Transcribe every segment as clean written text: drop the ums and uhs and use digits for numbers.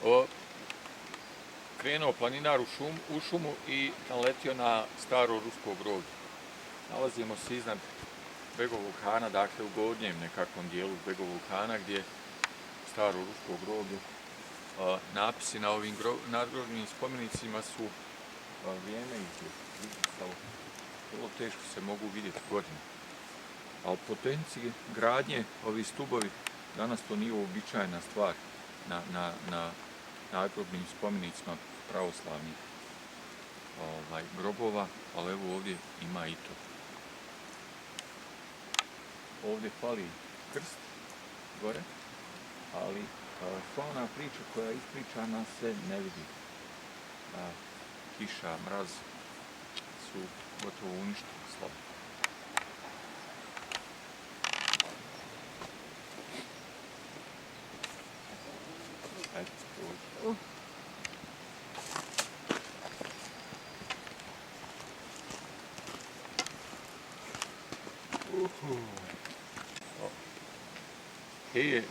pravoslavni. Krenuo planinar u šumu i naletio na staro rusko groblje. Nalazimo se iznad Begovog Hana, dakle u gornjem nekakvom dijelu Begovog Hana, gdje staro rusko groblje. Napisi na ovim nadgrobnim spomenicima su vrijeme ih je izgledalo. Vrlo teško se mogu vidjeti godine. Ali potencije gradnje, ovi stubovi, danas to nije uobičajena stvar na nadgrobnim spomenicima pravoslavnih grobova, ali evo ovdje ima i to. Ovdje fali krst gore, ali sva ona priča koja je ispričana se ne vidi. Kiša, mraz su gotovo uništili slabo.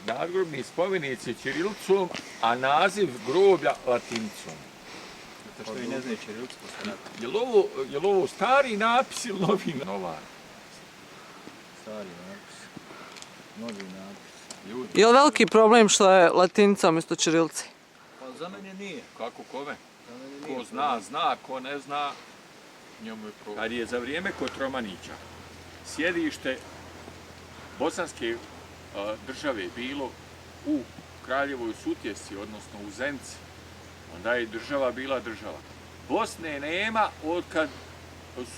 Nadgrobni spomenici ćirilicom, a naziv groblja latinicom. Zato što i ne znaju ćirilicu postavljati. Je li ovo stari napis ili novi napis? Stari napis. Novi napis. Je li veliki problem što je latinica umjesto ćirilice? Pa za mene nije. Kako kome? Ko zna, ko ne zna, njemu je problem. Kad je za vrijeme Kotromanića sjedište bosanske države bilo u Kraljevoj Sutjesci, odnosno u Zenci, onda je država bila država. Bosne nema otkad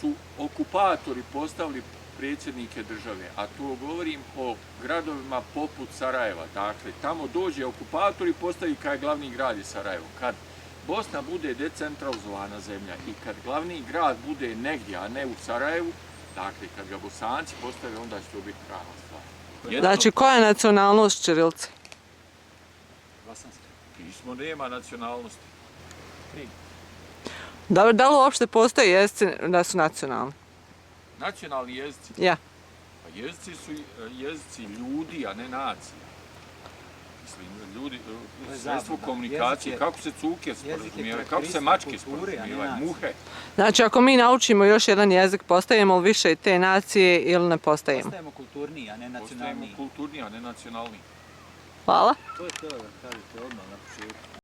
su okupatori postavili predsjednike države, a tu govorim o gradovima poput Sarajeva. Dakle, tamo dođe okupator i postavi kaj glavni grad je Sarajevo. Kad Bosna bude decentralizovana zemlja i kad glavni grad bude negdje, a ne u Sarajevu, dakle, kad ga Bosanci postave, onda će to biti prava stvar. Znači, koja je nacionalnost ćirilice? Bosanska. Pismo nema nacionalnosti. Dobro, da li uopšte postoje jezici da su nacionalni? Nacionalni jezici? Ja. Pa jezici su jezici ljudi, a ne nacija. Mislim, ljudi, sredstvo komunikacije, kako se cuke sporazumijevaju, kako se mačke sporazumijevaju, muhe. Znači, ako mi naučimo još jedan jezik, postajemo li više te nacije ili ne postajemo? Postajemo kulturniji, a ne nacionalniji. Postajemo kulturniji, a ne nacionalniji. Hvala. To je to da kažete odmah na početku.